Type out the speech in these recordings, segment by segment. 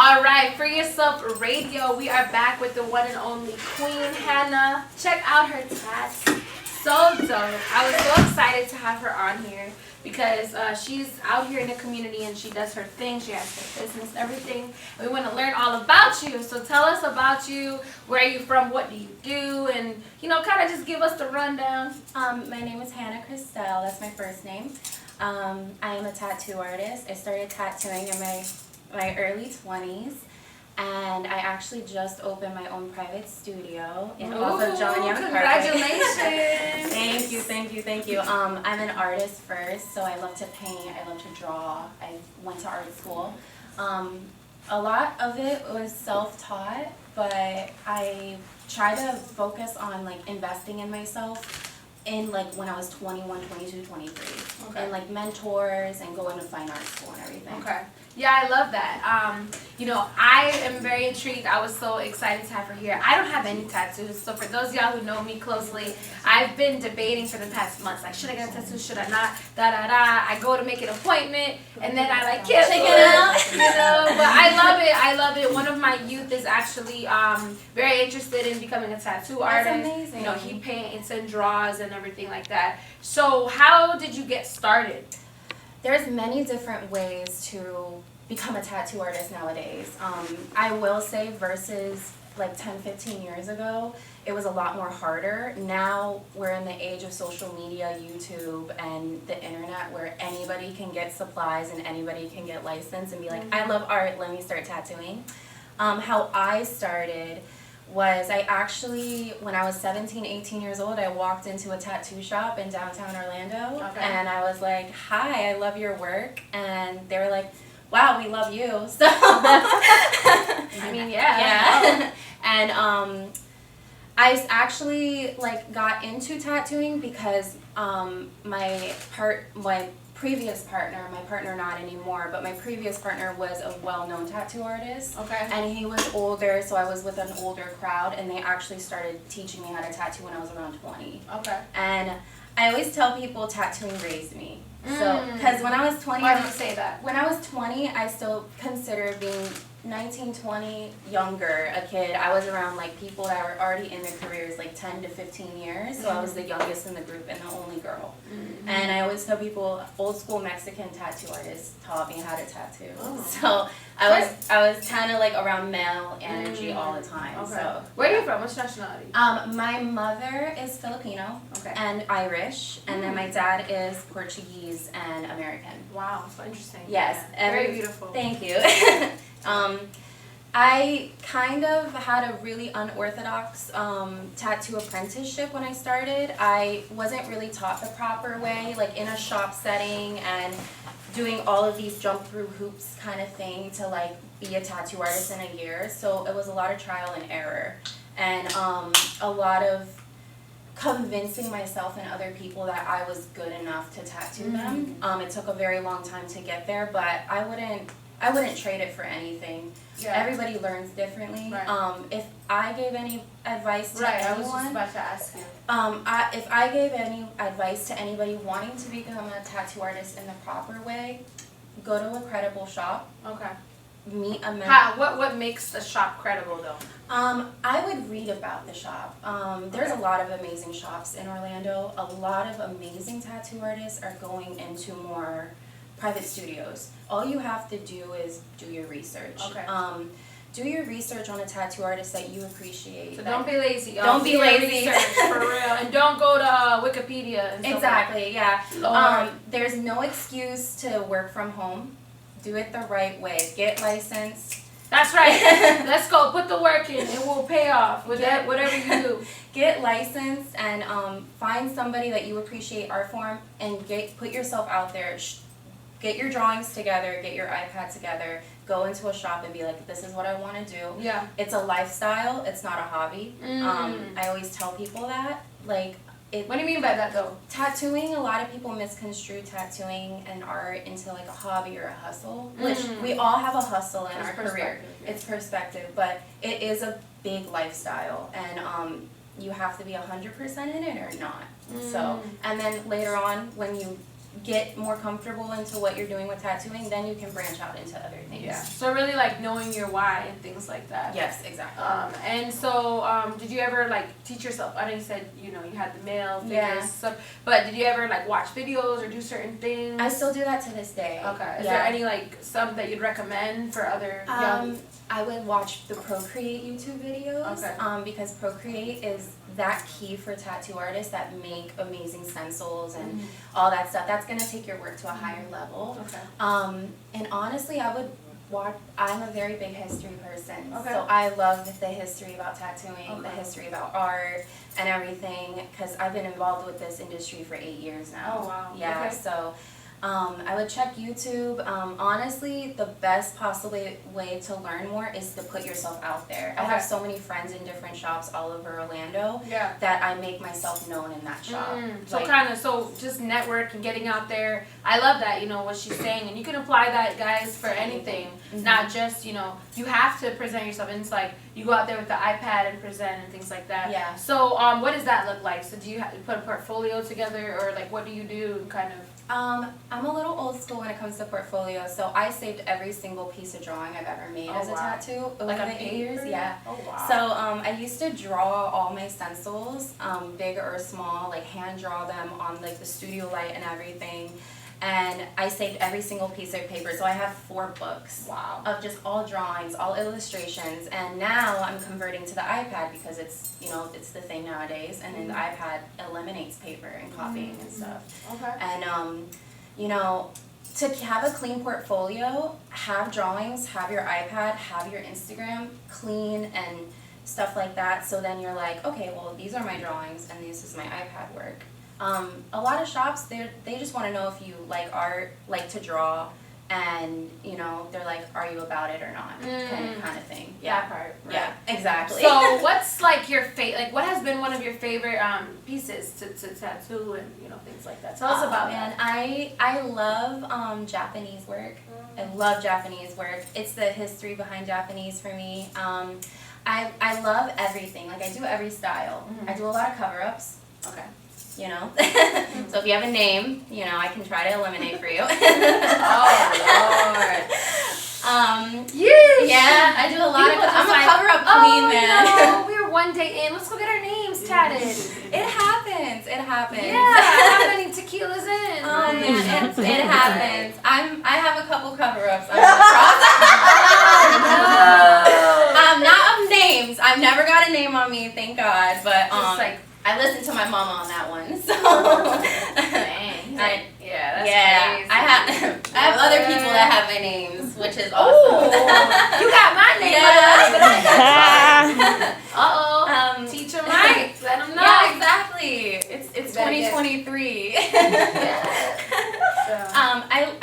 All right, For Yourself Radio. We are back with the one and only Queen Hannah. Check out her tats. So dope. I was so excited to have her on here because she's out here in the community and she does her thing. She has her business and everything. We want to learn all about you. So tell us about you. Where are you from? What do you do? And, kind of just give us the rundown. My name is Hannah Crystel. That's my first name. I am a tattoo artist. I started tattooing in my early 20s. And I actually just opened my own private studio off of John Young Parkway. Congratulations! Thank you. I'm an artist first, so I love to paint, I love to draw. I went to art school. A lot of it was self-taught, but I try to focus on investing in myself in when I was 21, 22, 23. Okay. And mentors and going to fine art school and everything. Okay. Yeah, I love that. I am very intrigued. I was so excited to have her here. I don't have any tattoos, so for those of y'all who know me closely, I've been debating for the past months, should I get a tattoo, should I not, I go to make an appointment, and then I can't check it out. But I love it. One of my youth is actually very interested in becoming a tattoo artist. That's amazing. He paints and draws and everything like that. So how did you get started? There's many different ways to become a tattoo artist nowadays. I will say versus 10, 15 years ago, it was a lot more harder. Now we're in the age of social media, YouTube, and the internet where anybody can get supplies and anybody can get licensed and be like, I love art, let me start tattooing. How I started was I actually, when I was 17, 18 years old, I walked into a tattoo shop in downtown Orlando. Okay. And I was like, hi, I love your work. And they were like, wow, we love you. So, yeah. And I actually got into tattooing because my previous partner, my partner not anymore, but my previous partner was a well-known tattoo artist. Okay. And he was older, so I was with an older crowd, and they actually started teaching me how to tattoo when I was around 20. Okay. And I always tell people tattooing raised me. So, because when I was 20, why do you say that? When I was 20, I still consider being 19, 20, younger, a kid. I was around people that were already in their careers 10 to 15 years. So I was the youngest in the group and the only girl. And I always tell people, old school Mexican tattoo artists taught me how to tattoo. So I was kind of around male energy all the time. Okay. So Where are you from? What's your nationality? My mother is Filipino and Irish, and then my dad is Portuguese and American. Wow, so interesting. Yes. Yeah. Very beautiful. Thank you. I kind of had a really unorthodox tattoo apprenticeship when I started. I wasn't really taught the proper way, in a shop setting and doing all of these jump through hoops kind of thing to be a tattoo artist in a year. So it was a lot of trial and error and a lot of convincing myself and other people that I was good enough to tattoo them. It took a very long time to get there, but I wouldn't trade it for anything. Yeah. Everybody learns differently. Right. If I gave any advice to anyone, I was just about to ask you. if I gave any advice to anybody wanting to become a tattoo artist in the proper way, go to a credible shop. Okay. Meet a mentor. What makes the shop credible though? I would read about the shop. There's a lot of amazing shops in Orlando. A lot of amazing tattoo artists are going into more private studios. All you have to do is do your research. Okay. Do your research on a tattoo artist that you appreciate. So don't be lazy. Don't be lazy. Research, for real. And don't go to Wikipedia and stuff. Exactly, yeah. Lord. There's no excuse to work from home. Do it the right way. Get licensed. That's right. Let's go. Put the work in. It will pay off with whatever you do. Get licensed and find somebody that you appreciate art form and put yourself out there. Get your drawings together, get your iPad together, go into a shop and be like, this is what I want to do. Yeah. It's a lifestyle, it's not a hobby. I always tell people that. What do you mean by that though? Tattooing, a lot of people misconstrue tattooing and art into a hobby or a hustle, which we all have a hustle in our career. Yeah. It's perspective, but it is a big lifestyle and you have to be 100% in it or not. So, and then later on when you get more comfortable into what you're doing with tattooing, then you can branch out into other things. Yeah. So really like knowing your why and things like that. Yes, exactly. And so did you ever like teach yourself? I know you said you had the male figures Yeah. stuff, but did you ever like watch videos or do certain things? I still do that to this day. Okay. Is there any like some that you'd recommend for other young? I would watch the Procreate YouTube videos. Okay. Because Procreate is that key for tattoo artists that make amazing stencils and all that stuff. That's gonna take your work to a higher level. Okay. And honestly, I would watch. I'm a very big history person, Okay. so I love the history about tattooing, the Okay. history about art and everything. Because I've been involved with this industry for 8 years now. Oh, wow. Yeah. Okay. So. I would check YouTube. Honestly, the best possible way to learn more is to put yourself out there. I have so many friends in different shops all over Orlando that I make myself known in that shop. So just network and getting out there. I love that, what she's saying. And you can apply that, guys, for anything. Not just, you have to present yourself. And it's like you go out there with the iPad and present and things like that. Yeah. So what does that look like? So do you have to put a portfolio together or like what do you do kind of? I'm a little old school when it comes to portfolio, so I saved every single piece of drawing I've ever made as a tattoo over Like the 8 years. Yeah. Oh wow. So I used to draw all my stencils, big or small, like hand draw them on like the studio light and everything. And I saved every single piece of paper, so I have 4 books of just all drawings, all illustrations. And now I'm converting to the iPad because it's it's the thing nowadays. And then the iPad eliminates paper and copying and stuff. Okay. And to have a clean portfolio, have drawings, have your iPad, have your Instagram clean and stuff like that. So then you're like, okay, well these are my drawings and this is my iPad work. A lot of shops, they just want to know if you like art, like to draw, and they're like, are you about it or not, kind of thing. Yeah. That part. Right. Yeah, exactly. So what's like your what has been one of your favorite pieces to tattoo and things like that? Tell us about that. I love Japanese work. I love Japanese work. It's the history behind Japanese for me. I love everything. Like I do every style. I do a lot of cover-ups. Okay. So if you have a name, I can try to eliminate for you. Oh Lord. Yeah, I do a lot of. I'm a cover-up queen, man. We were one day in. Let's go get our names tatted. It happens. It happens. Yeah. How many tequilas in? Oh man, it happens. I have a couple cover-ups. Not of names. I've never got a name on me, thank God. But Just like. I listened to my mama on that one, so. Dang. That's crazy. I have other people that have my names, which is awesome. You got my name, but teach them right. Let them know. Yeah, exactly. It's 2023.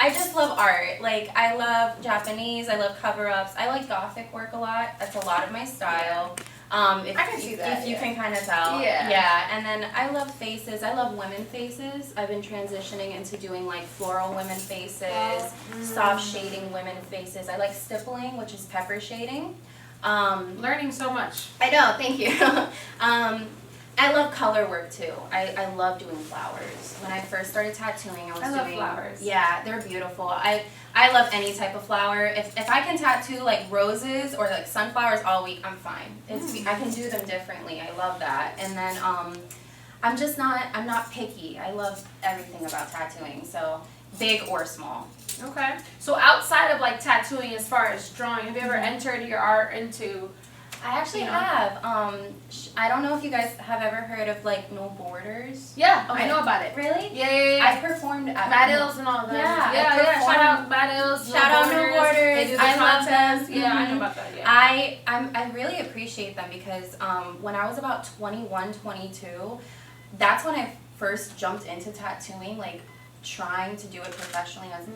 I just love art. Like I love Japanese. I love cover-ups. I like Gothic work a lot. That's a lot of my style. I can see that. If you can kind of tell. Yeah. Yeah. And then I love faces. I love women faces. I've been transitioning into doing like floral women faces, soft shading women faces. I like stippling, which is pepper shading. Learning so much. I know. Thank you. I love color work too. I love doing flowers. When I first started tattooing, I love flowers. Yeah, they're beautiful. I love any type of flower. If I can tattoo like roses or like sunflowers all week, I'm fine. I can do them differently. I love that. And then I'm not picky. I love everything about tattooing. So big or small. Okay. So outside of like tattooing, as far as drawing, have you ever entered your art into? I actually have. I don't know if you guys have ever heard of like No Borders. Yeah, Okay. I know about it. Really? Yeah. I performed at Mad Hills and all that. Yeah. Shout out Mad Hills. Shout out No Borders. They do the I love contest. them. Yeah, I know about that. Yeah. I really appreciate them because when I was about 21, 22, that's when I first jumped into tattooing, like trying to do it professionally as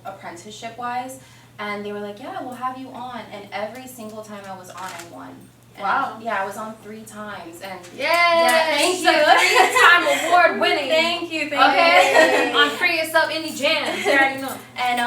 apprenticeship wise. And they were like, yeah, we'll have you on. And every single time I was on, I won. And wow. Yeah, I was on 3 times. And thank you. 3-time award winning. Thank you. Okay. On Free Yourself Indie Jams. You already know. And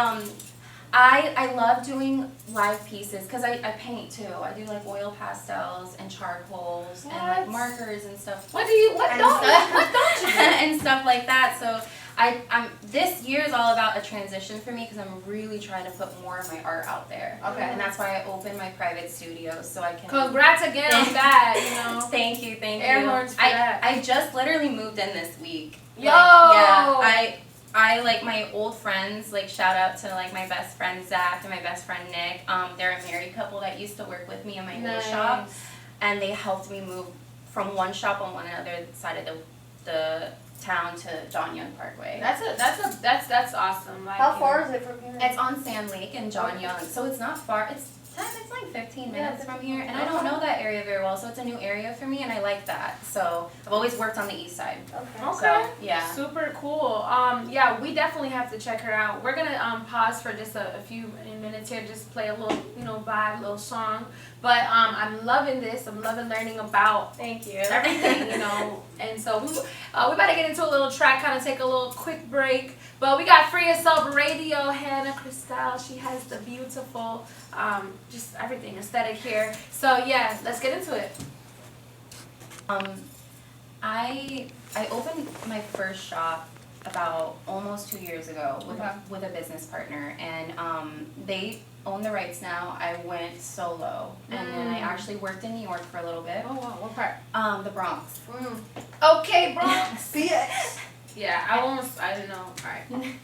I love doing live pieces because I paint too. I do like oil pastels and charcoals and like markers and stuff. What don't you do? And stuff like that. So I'm this year is all about a transition for me because I'm really trying to put more of my art out there. Okay. And that's why I opened my private studio so I can. Congrats again on that, you know. Thank you. Air horns for that. I just literally moved in this week. Yo! Yeah, I like my old friends, like shout out to like my best friend Zach and my best friend Nick. They're a married couple that used to work with me in my old shop, and they helped me move from one shop on one other side of the town to John Young Parkway. That's awesome. Like, How far is it from here? It's on Sand Lake and John Young, so it's not far. It's like 15 minutes from here, and I don't know that area very well, so it's a new area for me, and I like that. So I've always worked on the east side. Okay. So, yeah. Super cool. Yeah, we definitely have to check her out. We're gonna pause for just a few minutes here, just play a little, vibe, little song. But I'm loving this. I'm loving learning about everything, And so we about to get into a little track, kind of take a little quick break. But we got Free Yourself Radio, Hannah Crystel. She has the beautiful, just everything aesthetic here. So yeah, let's get into it. I opened my first shop about almost 2 years ago with a business partner, and they own the rights now. I went solo, and then I actually worked in New York for a little bit. Oh wow, what part? The Bronx. Okay, Bronx. Yeah, I didn't know. All right.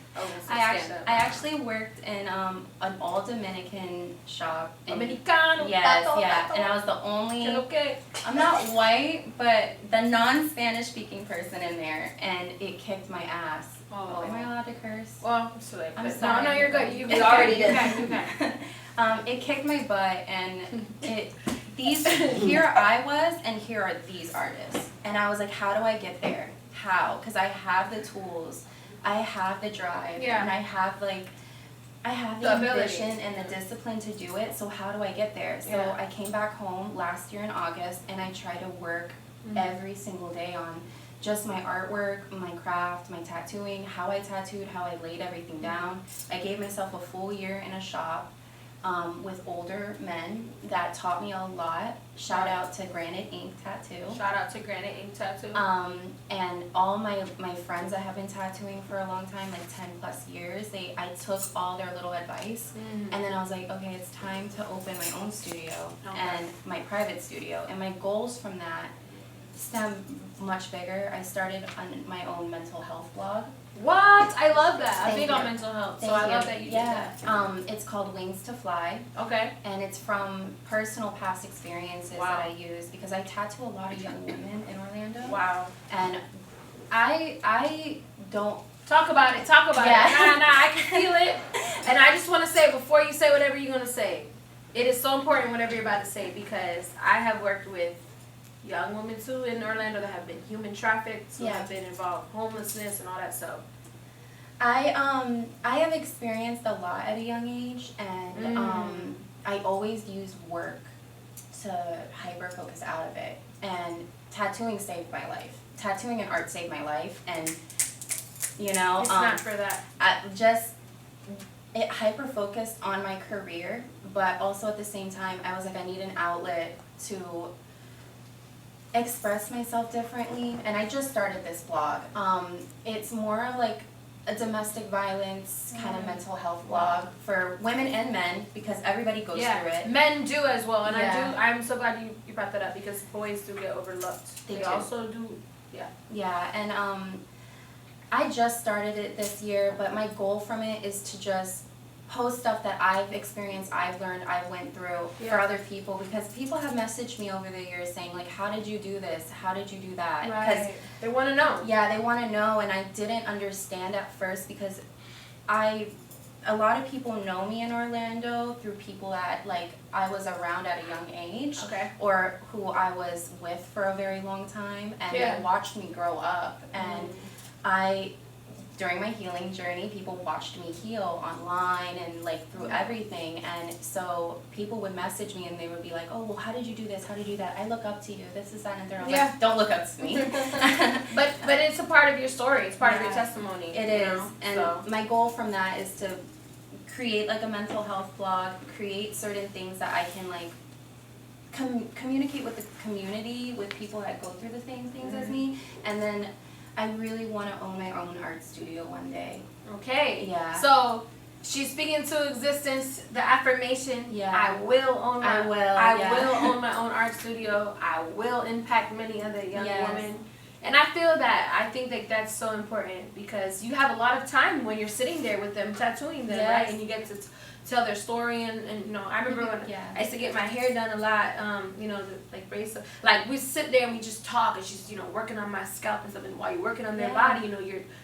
I actually worked in an all Dominican shop. Dominicano. Yes, yeah, and I was the only. I'm not white, but the non-Spanish speaking person in there, and it kicked my ass. Oh. Am I allowed to curse? Well, it's too late. I'm sorry. No, you're good. You already did. did. You can. It kicked my butt, and here I was, and here are these artists, and I was like, how do I get there? How? Because I have the tools, I have the drive, and I have the ambition and the discipline to do it. So how do I get there? So I came back home last year in August, and I tried to work every single day on just my artwork, my craft, my tattooing, how I tattooed, how I laid everything down. I gave myself a full year in a shop with older men that taught me a lot. Shout out to Granite Ink Tattoo. Shout out to Granite Ink Tattoo. And all my friends that have been tattooing for a long time, like 10 plus years, I took all their little advice, and then I was like, okay, it's time to open my own studio and my private studio. And my goals from that stem much bigger. I started on my own mental health blog. What? I love that. I'm Thank big you. on mental health, Thank so I you. love that you did that. It's called Wings to Fly. Okay. And it's from personal past experiences that I use, because I tattoo a lot of young women in Orlando. Wow. And I don't talk about it. Nah, I can feel it. And I just want to say, before you say whatever you're going to say, it is so important whatever you're about to say, because I have worked with young women too in Orlando that have been human trafficked, who have been involved in homelessness and all that stuff. I have experienced a lot at a young age, and I always use work to hyper focus out of it. And tattooing saved my life. Tattooing and art saved my life, and it's not for that. It hyper focused on my career, but also at the same time I was like, I need an outlet to express myself differently. And I just started this blog. It's more of like a domestic violence kind of mental health blog for women and men, because everybody goes through it. Men do as well, and I'm so glad you brought that up, because boys do get overlooked. They also do. And I just started it this year, but my goal from it is to just post stuff that I've experienced, I've learned, I've went through for other people, because people have messaged me over the years saying like, how did you do this? How did you do that? Right. They want to know. Yeah, they want to know, and I didn't understand at first, because a lot of people know me in Orlando through people that like I was around at a young age, or who I was with for a very long time, and they watched me grow up. And during my healing journey, people watched me heal online and like through everything. And so people would message me and they would be like, oh, well, how did you do this? How did you do that? I look up to you. This is that and there. Like, don't look up to me. but it's a part of your story. It's part of your testimony. It is. And my goal from that is to create like a mental health blog, create certain things that I can like communicate with the community, with people that go through the same things as me. And then I really want to own my own art studio one day. Okay. Yeah. So she's speaking to existence the affirmation. Yeah. I will own my. I will. I will own my own art studio. I will impact many other young women. And I feel that, I think that that's so important because you have a lot of time when you're sitting there with them, tattooing them, right? And you get to tell their story and you know, I remember when I used to get my hair done a lot, you know, like braids, like we sit there and we just talk and she's, you know, working on my scalp and stuff, and while you're working on their body, you know,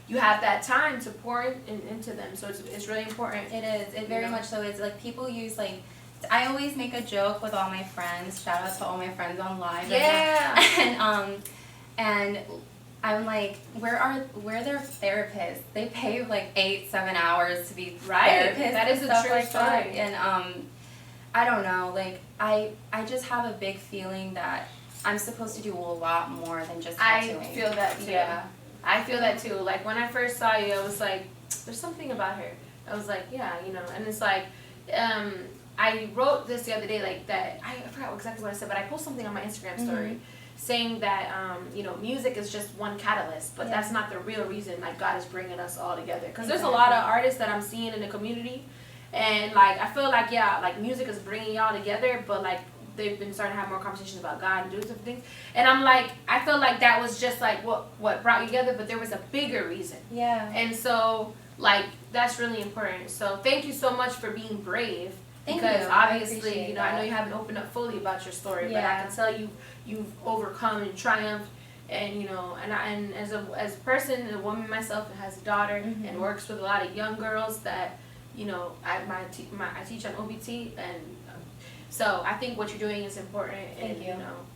you have that time to pour into them, so it's really important. It is, it very much so is. Like people use like, I always make a joke with all my friends, shout out to all my friends on live. And I'm like, where their therapists? They pay like 8-7 hours to be therapists. That is a true story. And I don't know, like I just have a big feeling that I'm supposed to do a lot more than just tattooing. I feel that too. Yeah. I feel that too. Like when I first saw you, I was like, there's something about her. I was like, yeah, you know, and it's like, I wrote this the other day, like that, I forgot exactly what I said, but I posted something on my Instagram story saying that, you know, music is just one catalyst, but that's not the real reason, like, God is bringing us all together. Because there's a lot of artists that I'm seeing in the community, and, like, I feel like, yeah, like, music is bringing y'all together, but, like, they've been starting to have more conversations about God and doing different things. And I'm like, I feel like that was just, like, what brought you together, but there was a bigger reason. Yeah. And so, like, that's really important. So, thank you so much for being brave. Because obviously, you know, I know you haven't opened up fully about your story, but I can tell you've overcome and triumphed, and you know, and as a person, a woman myself that has a daughter and works with a lot of young girls that, you know, I teach on OBT, and so I think what you're doing is important, and you know,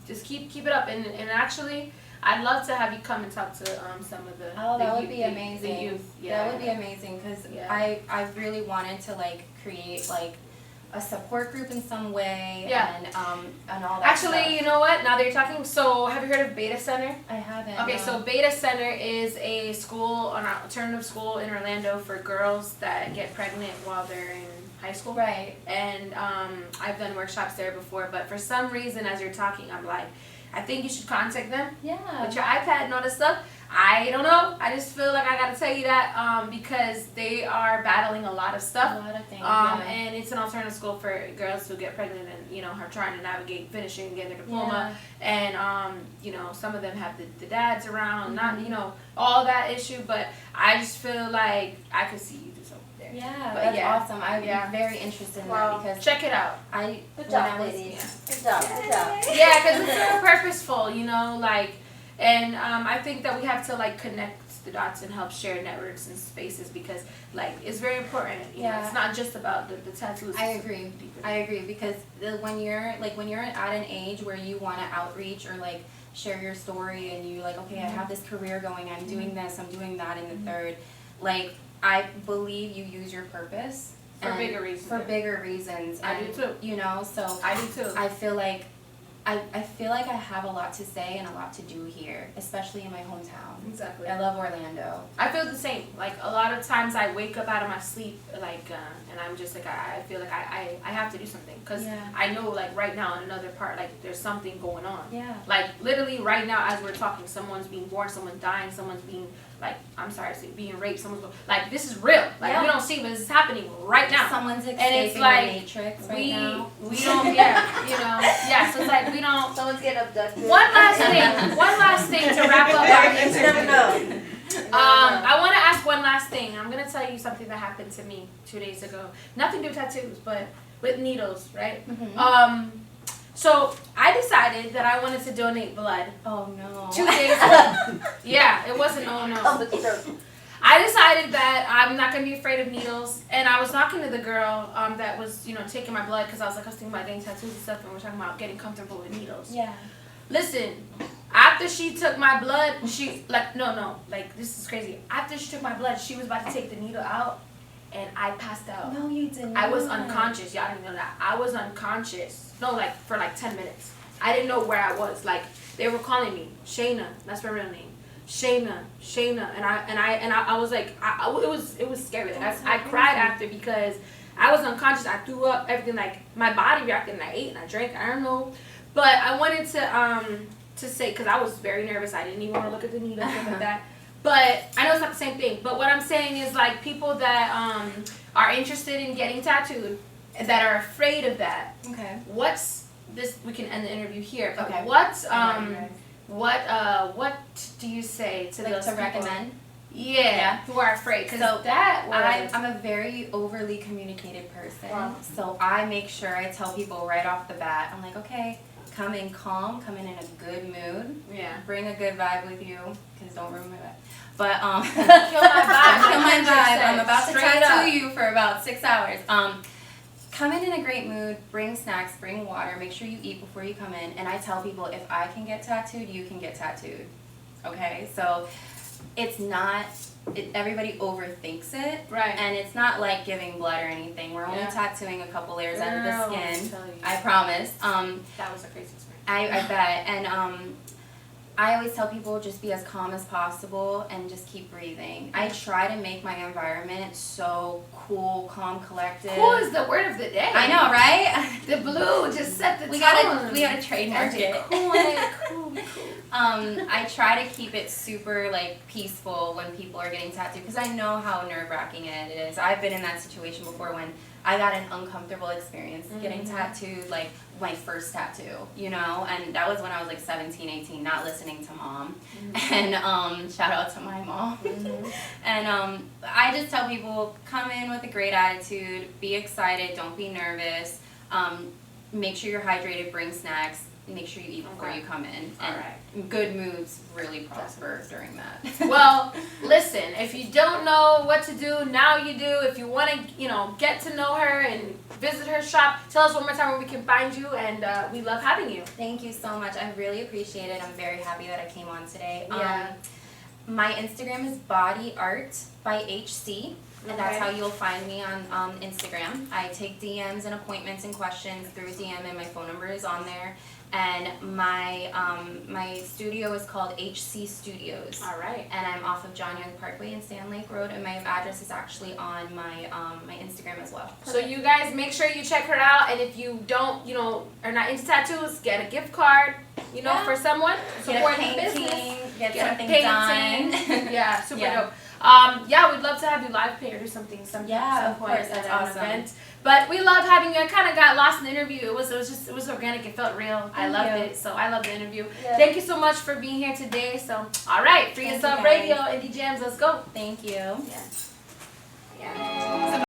just keep it up, and actually, I'd love to have you come and talk to some of the that would be amazing. The youth. That would be amazing because I really wanted to like create like a support group in some way and all that Actually, stuff. you know what? Now that you're talking, so have you heard of Beta Center? I haven't. Okay, so Beta Center is a school, an alternative school in Orlando for girls that get pregnant while they're in high school. Right. And I've done workshops there before, but for some reason, as you're talking, I'm like, I think you should contact them. Yeah. With your iPad and all this stuff. I don't know. I just feel like I gotta tell you that because they are battling a lot of stuff. A lot of things. And it's an alternative school for girls who get pregnant and, you know, are trying to navigate finishing and getting their diploma. And, you know, some of them have the dads around, not, you know, all that issue. But I just feel like I could see you do something there. Yeah, but that's awesome. I'm very interested in that because check it out. Good job, ladies. Good job. Yeah, because it's so purposeful, you know, like. And I think that we have to like connect the dots and help share networks and spaces because like it's very important. You know, it's not just about the tattoos. I agree because when you're at an age where you want to outreach or like share your story and you like, okay, I have this career going, I'm doing this, I'm doing that in the third, like I believe you use your purpose for bigger reasons. For bigger reasons. I do too. You know, so I do too. I feel like I have a lot to say and a lot to do here, especially in my hometown. Exactly. I love Orlando. I feel the same. Like a lot of times I wake up out of my sleep like and I'm just like I feel like I have to do something because I know like right now in another part like there's something going on. Yeah. Like literally right now as we're talking, someone's being born, someone's dying, someone's being like being raped, someone's like this is real. Like we don't see, but this is happening right now. Someone's escaping and it's like, the Matrix right now. We don't you know, so it's like we don't. Someone's getting abducted. One last thing to wrap up our interview. I want to ask one last thing. I'm gonna tell you something that happened to me 2 days ago. Nothing to do with tattoos, but with needles, right? So I decided that I wanted to donate blood. Oh no. 2 days ago. Yeah, it wasn't. Oh no. I decided that I'm not gonna be afraid of needles, and I was talking to the girl that was, you know, taking my blood because I was thinking about getting tattoos and stuff, and we're talking about getting comfortable with needles. Yeah. Listen, after she took my blood, she this is crazy. After she took my blood, she was about to take the needle out, and I passed out. No, you didn't. I was unconscious. Y'all didn't know that. I was unconscious. No, like for like 10 minutes. I didn't know where I was. Like they were calling me Shayna. That's my real name. Shayna, and I was like, it was scary. Like, I cried after because I was unconscious. I threw up everything. Like my body reacted, and I ate and I drank. I don't know, but I wanted to to say, because I was very nervous. I didn't even want to look at the needle and stuff like that. But I know it's not the same thing. But what I'm saying is like people that are interested in getting tattooed, that are afraid of that. Okay. What's this? We can end the interview here. But Okay. what do you say to Like those to people? recommend? Yeah, who are afraid? Because So that was. I'm a very overly communicated person. Wow. So I make sure I tell people right off the bat, I'm like, okay, come in calm, come in a good mood, Yeah. bring a good vibe with you, because don't ruin my vibe. But Kill my vibe. kill my Like Kendrick vibe. said, I'm about to straight tattoo up. you for about 6 hours. Come in a great mood, bring snacks, bring water, make sure you eat before you come in. And I tell people, if I can get tattooed, you can get tattooed. Okay? So it's not, everybody overthinks it. Right. And it's not like giving blood or anything. We're only Yeah. tattooing a couple layers under Girl, the I skin. tell you. I promise. That was a crazy experience. I bet. And I always tell people just be as calm as possible and just keep breathing. I try to make my environment so cool, calm, collected. Cool is the word of the day. I know, right? The blue just set the we tone. gotta trademark it. Cool. I try to keep it super like peaceful when people are getting tattooed because I know how nerve-wracking it is. I've been in that situation before when I got an uncomfortable experience getting tattooed, like my first tattoo, you know, and that was when I was like 17, 18, not listening to mom. And shout out to my mom. And I just tell people, come in with a great attitude, be excited, don't be nervous, make sure you're hydrated, bring snacks, make sure you eat before you come in. And good moods really prosper during that. Well, listen, if you don't know what to do, now you do. If you want to, get to know her and visit her shop, tell us one more time where we can find you, and we love having you. Thank you so much. I really appreciate it. I'm very happy that I came on today. Yeah. My Instagram is Body Art by HC. And that's Okay. how you'll find me on Instagram. I take DMs and appointments and questions through DM, and my phone number is on there. And my studio is called HC Studios. All right. And I'm off of John Young Parkway in Sand Lake Road, and my address is actually on my my Instagram as well. So you guys make sure you check her out, and if you don't, are not into tattoos, get a gift card, Yeah. for someone. Get a Support the painting, business. get a something painting. done. Yeah, super Yeah. dope. We'd love to have you live paint or something Yeah, some of point course, at that's an awesome. event. But we loved having you. I kind of got lost in the interview. It was organic. It felt real. I Thank loved you. it. So I loved the interview. Yeah. Thank you so much for being here today. So all right, Free Thank Yourself you, guys. Radio, Indie Jams. Let's go. Thank you. Yeah.